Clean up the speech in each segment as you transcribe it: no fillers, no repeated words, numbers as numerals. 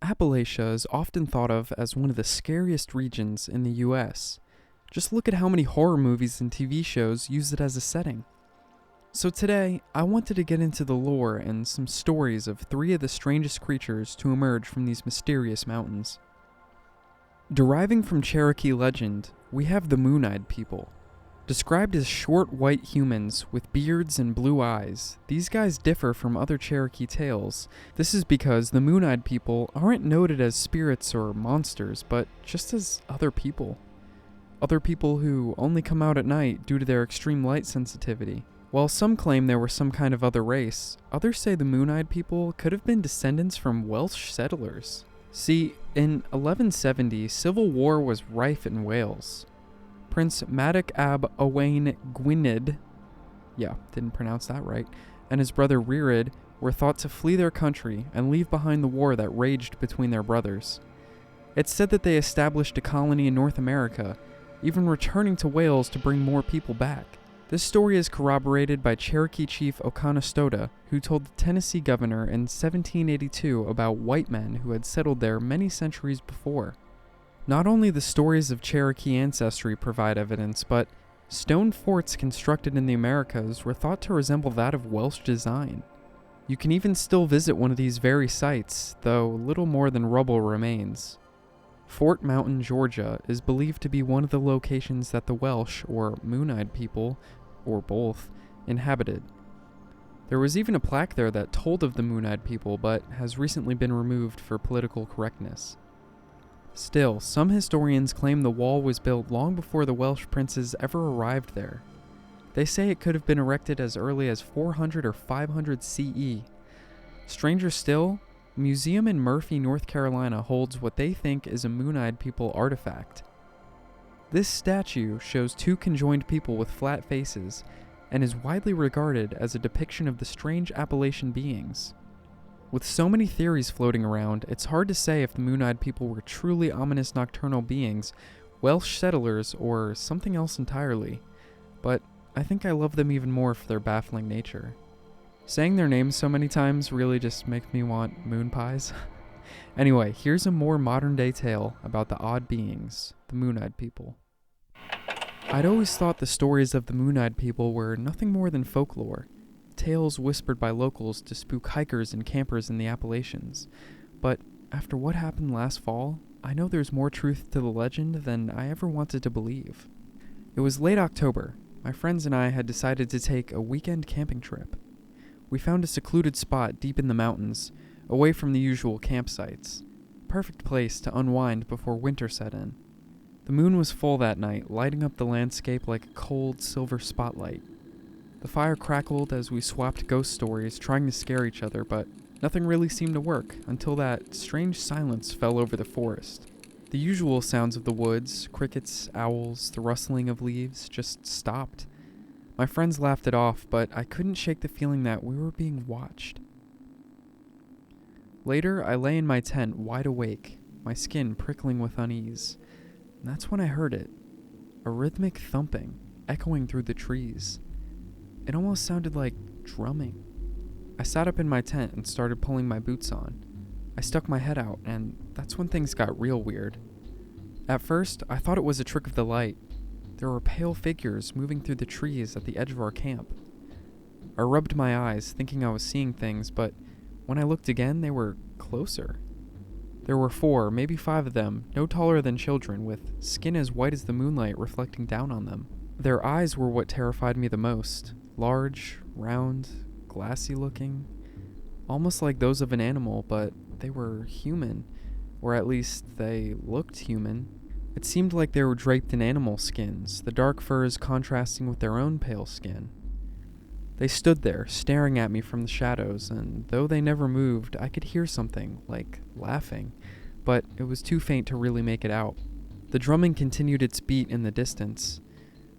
Appalachia is often thought of as one of the scariest regions in the US. Just look at how many horror movies and TV shows use it as a setting. So today, I wanted to get into the lore and some stories of three of the strangest creatures to emerge from these mysterious mountains. Deriving from Cherokee legend, we have the Moon-Eyed People. Described as short white humans with beards and blue eyes, these guys differ from other Cherokee tales. This is because the Moon-Eyed People aren't noted as spirits or monsters, but just as other people. Other people who only come out at night due to their extreme light sensitivity. While some claim there were some kind of other race, others say the Moon-Eyed People could have been descendants from Welsh settlers. See, in 1170, civil war was rife in Wales. Prince Madog ab Owain Gwynedd, didn't pronounce that right, and his brother Rhirid were thought to flee their country and leave behind the war that raged between their brothers. It's said that they established a colony in North America, even returning to Wales to bring more people back. This story is corroborated by Cherokee chief Oconostota, who told the Tennessee governor in 1782 about white men who had settled there many centuries before. Not only the stories of Cherokee ancestry provide evidence, but stone forts constructed in the Americas were thought to resemble that of Welsh design. You can even still visit one of these very sites, though little more than rubble remains. Fort Mountain, Georgia, is believed to be one of the locations that the Welsh, or Moon-Eyed People, or both, inhabited. There was even a plaque there that told of the Moon-Eyed People, but has recently been removed for political correctness. Still, some historians claim the wall was built long before the Welsh princes ever arrived there. They say it could have been erected as early as 400 or 500 CE. Stranger still, a museum in Murphy, North Carolina holds what they think is a Moon-Eyed People artifact. This statue shows two conjoined people with flat faces and is widely regarded as a depiction of the strange Appalachian beings. With so many theories floating around, it's hard to say if the Moon-Eyed People were truly ominous nocturnal beings, Welsh settlers, or something else entirely. But I think I love them even more for their baffling nature. Saying their names so many times really just makes me want moon pies. Anyway, here's a more modern-day tale about the odd beings, the Moon-Eyed People. I'd always thought the stories of the Moon-Eyed People were nothing more than folklore. Tales whispered by locals to spook hikers and campers in the Appalachians. But after what happened last fall, I know there's more truth to the legend than I ever wanted to believe. It was late October. My friends and I had decided to take a weekend camping trip. We found a secluded spot deep in the mountains, away from the usual campsites. Perfect place to unwind before winter set in. The moon was full that night, lighting up the landscape like a cold silver spotlight. The fire crackled as we swapped ghost stories, trying to scare each other, but nothing really seemed to work until that strange silence fell over the forest. The usual sounds of the woods, crickets, owls, the rustling of leaves, just stopped. My friends laughed it off, but I couldn't shake the feeling that we were being watched. Later, I lay in my tent, wide awake, my skin prickling with unease. And that's when I heard it. A rhythmic thumping, echoing through the trees. It almost sounded like drumming. I sat up in my tent and started pulling my boots on. I stuck my head out, and that's when things got real weird. At first, I thought it was a trick of the light. There were pale figures moving through the trees at the edge of our camp. I rubbed my eyes, thinking I was seeing things, but when I looked again, they were closer. There were 4, maybe 5 of them, no taller than children, with skin as white as the moonlight reflecting down on them. Their eyes were what terrified me the most. Large, round, glassy looking, almost like those of an animal, but they were human, or at least they looked human. It seemed like they were draped in animal skins, the dark furs contrasting with their own pale skin. They stood there, staring at me from the shadows, and though they never moved, I could hear something, like laughing, but it was too faint to really make it out. The drumming continued its beat in the distance.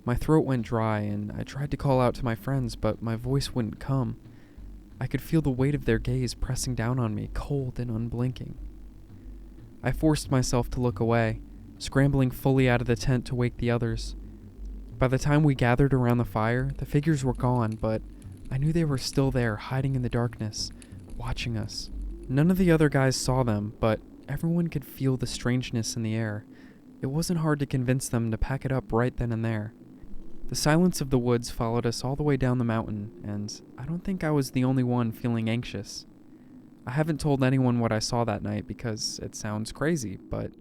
My throat went dry, and I tried to call out to my friends, but my voice wouldn't come. I could feel the weight of their gaze pressing down on me, cold and unblinking. I forced myself to look away, scrambling fully out of the tent to wake the others. By the time we gathered around the fire, the figures were gone, but I knew they were still there, hiding in the darkness, watching us. None of the other guys saw them, but everyone could feel the strangeness in the air. It wasn't hard to convince them to pack it up right then and there. The silence of the woods followed us all the way down the mountain, and I don't think I was the only one feeling anxious. I haven't told anyone what I saw that night because it sounds crazy, but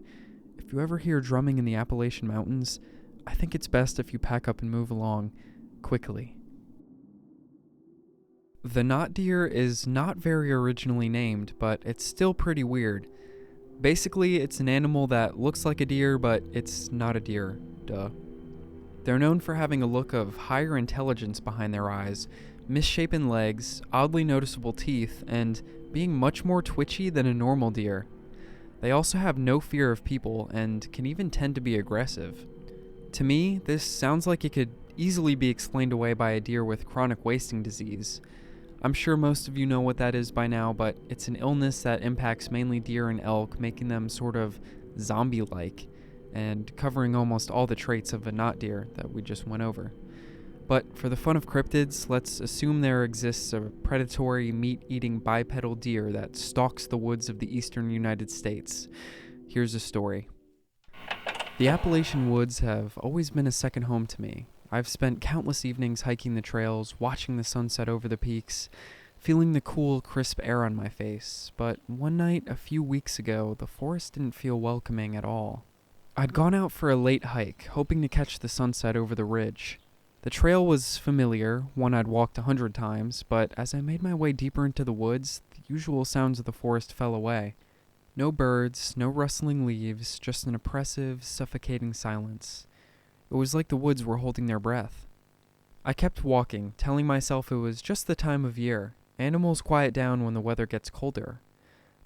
if you ever hear drumming in the Appalachian Mountains, I think it's best if you pack up and move along quickly. The knot deer is not very originally named, but it's still pretty weird. Basically, it's an animal that looks like a deer, but it's not a deer. Duh. They're known for having a look of higher intelligence behind their eyes, misshapen legs, oddly noticeable teeth, and being much more twitchy than a normal deer. They also have no fear of people and can even tend to be aggressive. To me, this sounds like it could easily be explained away by a deer with chronic wasting disease. I'm sure most of you know what that is by now, but it's an illness that impacts mainly deer and elk, making them sort of zombie-like, and covering almost all the traits of a knot deer that we just went over. But for the fun of cryptids, let's assume there exists a predatory, meat-eating bipedal deer that stalks the woods of the eastern United States. Here's a story. The Appalachian woods have always been a second home to me. I've spent countless evenings hiking the trails, watching the sunset over the peaks, feeling the cool, crisp air on my face. But one night, a few weeks ago, the forest didn't feel welcoming at all. I'd gone out for a late hike, hoping to catch the sunset over the ridge. The trail was familiar, one I'd walked 100 times, but as I made my way deeper into the woods, the usual sounds of the forest fell away. No birds, no rustling leaves, just an oppressive, suffocating silence. It was like the woods were holding their breath. I kept walking, telling myself it was just the time of year. Animals quiet down when the weather gets colder.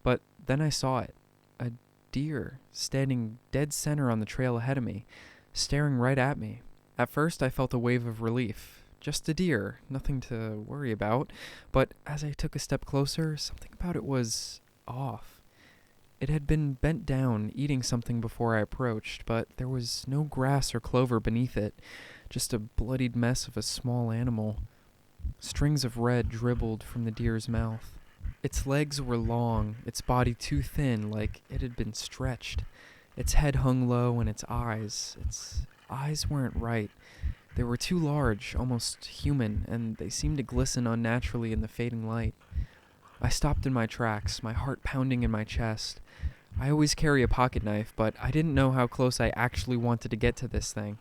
But then I saw it. A deer, standing dead center on the trail ahead of me, staring right at me. At first I felt a wave of relief. Just a deer, nothing to worry about. But as I took a step closer, something about it was off. It had been bent down, eating something before I approached, but there was no grass or clover beneath it, just a bloodied mess of a small animal. Strings of red dribbled from the deer's mouth. Its legs were long, its body too thin, like it had been stretched. Its head hung low, and its eyes weren't right. They were too large, almost human, and they seemed to glisten unnaturally in the fading light. I stopped in my tracks, my heart pounding in my chest. I always carry a pocket knife, but I didn't know how close I actually wanted to get to this thing.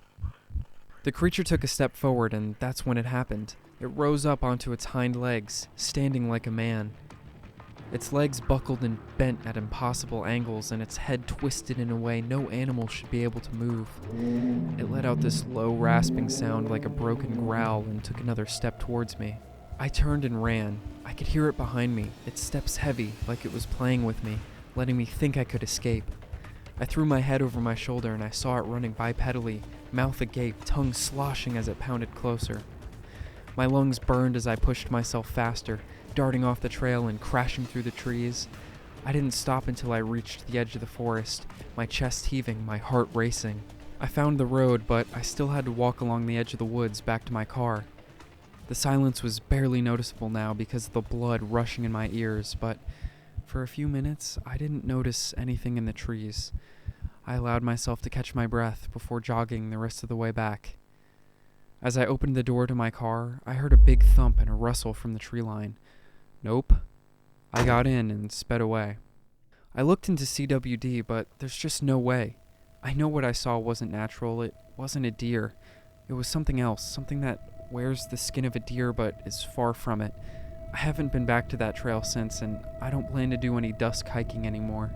The creature took a step forward, and that's when it happened. It rose up onto its hind legs, standing like a man. Its legs buckled and bent at impossible angles, and its head twisted in a way no animal should be able to move. It let out this low, rasping sound like a broken growl and took another step towards me. I turned and ran. I could hear it behind me, its steps heavy, like it was playing with me, letting me think I could escape. I threw my head over my shoulder and I saw it running bipedally, mouth agape, tongue sloshing as it pounded closer. My lungs burned as I pushed myself faster, darting off the trail and crashing through the trees. I didn't stop until I reached the edge of the forest, my chest heaving, my heart racing. I found the road, but I still had to walk along the edge of the woods back to my car. The silence was barely noticeable now because of the blood rushing in my ears, but for a few minutes, I didn't notice anything in the trees. I allowed myself to catch my breath before jogging the rest of the way back. As I opened the door to my car, I heard a big thump and a rustle from the tree line. Nope. I got in and sped away. I looked into CWD, but there's just no way. I know what I saw wasn't natural. It wasn't a deer. It was something else, something that wears the skin of a deer but is far from it. I haven't been back to that trail since, and I don't plan to do any dusk hiking anymore.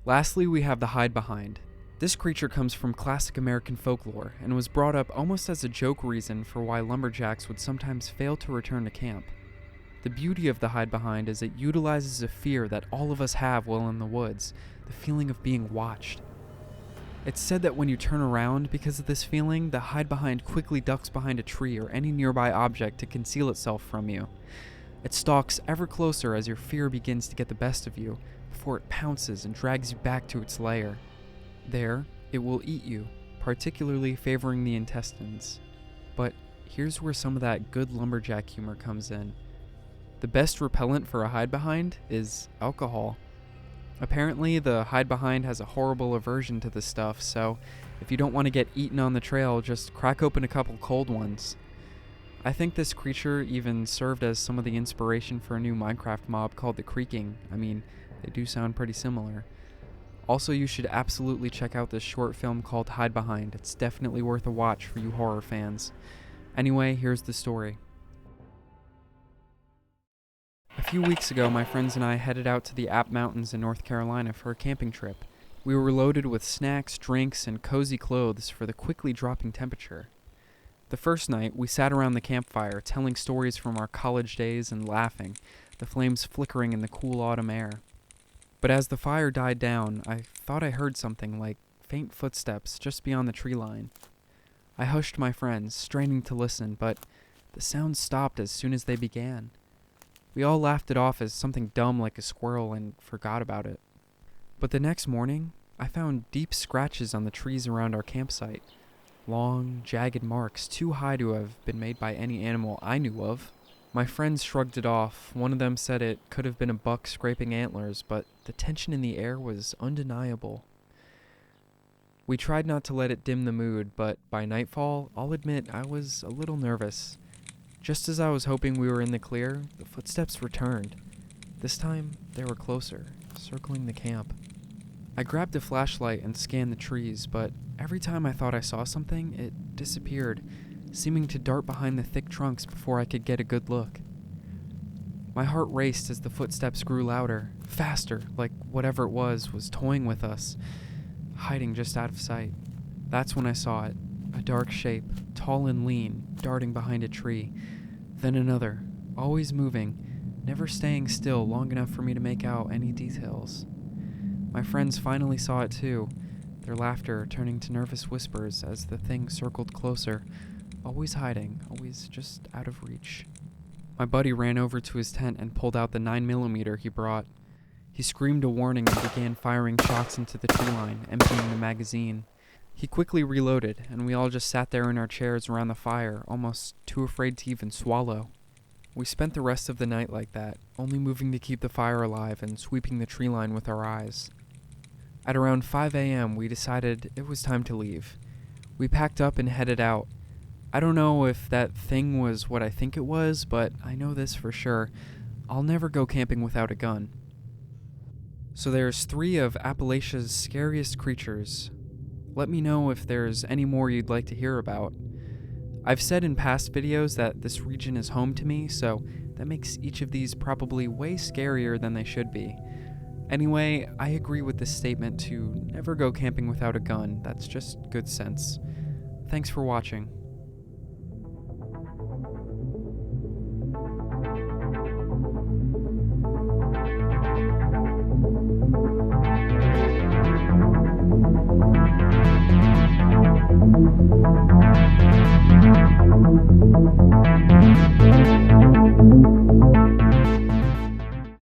Lastly, we have the Hidebehind. This creature comes from classic American folklore and was brought up almost as a joke reason for why lumberjacks would sometimes fail to return to camp. The beauty of the Hidebehind is it utilizes a fear that all of us have while in the woods, the feeling of being watched. It's said that when you turn around because of this feeling, the Hidebehind quickly ducks behind a tree or any nearby object to conceal itself from you. It stalks ever closer as your fear begins to get the best of you, before it pounces and drags you back to its lair. There, it will eat you, particularly favoring the intestines. But here's where some of that good lumberjack humor comes in. The best repellent for a Hidebehind is alcohol. Apparently, the Hidebehind has a horrible aversion to this stuff, so if you don't want to get eaten on the trail, just crack open a couple cold ones. I think this creature even served as some of the inspiration for a new Minecraft mob called the Creaking. I mean, they do sound pretty similar. Also, you should absolutely check out this short film called Hidebehind. It's definitely worth a watch for you horror fans. Anyway, here's the story. A few weeks ago, my friends and I headed out to the App Mountains in North Carolina for a camping trip. We were loaded with snacks, drinks, and cozy clothes for the quickly dropping temperature. The first night, we sat around the campfire, telling stories from our college days and laughing, the flames flickering in the cool autumn air. But as the fire died down, I thought I heard something like faint footsteps just beyond the tree line. I hushed my friends, straining to listen, but the sound stopped as soon as they began. We all laughed it off as something dumb like a squirrel and forgot about it. But the next morning, I found deep scratches on the trees around our campsite. Long, jagged marks too high to have been made by any animal I knew of. My friends shrugged it off. One of them said it could have been a buck scraping antlers, but the tension in the air was undeniable. We tried not to let it dim the mood, but by nightfall, I'll admit I was a little nervous. Just as I was hoping we were in the clear, the footsteps returned. This time, they were closer, circling the camp. I grabbed a flashlight and scanned the trees, but every time I thought I saw something, it disappeared, seeming to dart behind the thick trunks before I could get a good look. My heart raced as the footsteps grew louder, faster, like whatever it was toying with us, hiding just out of sight. That's when I saw it, a dark shape, tall and lean, darting behind a tree. Then another, always moving, never staying still long enough for me to make out any details. My friends finally saw it too, their laughter turning to nervous whispers as the thing circled closer, always hiding, always just out of reach. My buddy ran over to his tent and pulled out the 9mm he brought. He screamed a warning and began firing shots into the tree line, emptying the magazine. He quickly reloaded, and we all just sat there in our chairs around the fire, almost too afraid to even swallow. We spent the rest of the night like that, only moving to keep the fire alive and sweeping the tree line with our eyes. At around 5 a.m., we decided it was time to leave. We packed up and headed out. I don't know if that thing was what I think it was, but I know this for sure. I'll never go camping without a gun. So there's 3 of Appalachia's scariest creatures. Let me know if there's any more you'd like to hear about. I've said in past videos that this region is home to me, so that makes each of these probably way scarier than they should be. Anyway, I agree with this statement to never go camping without a gun. That's just good sense. Thanks for watching.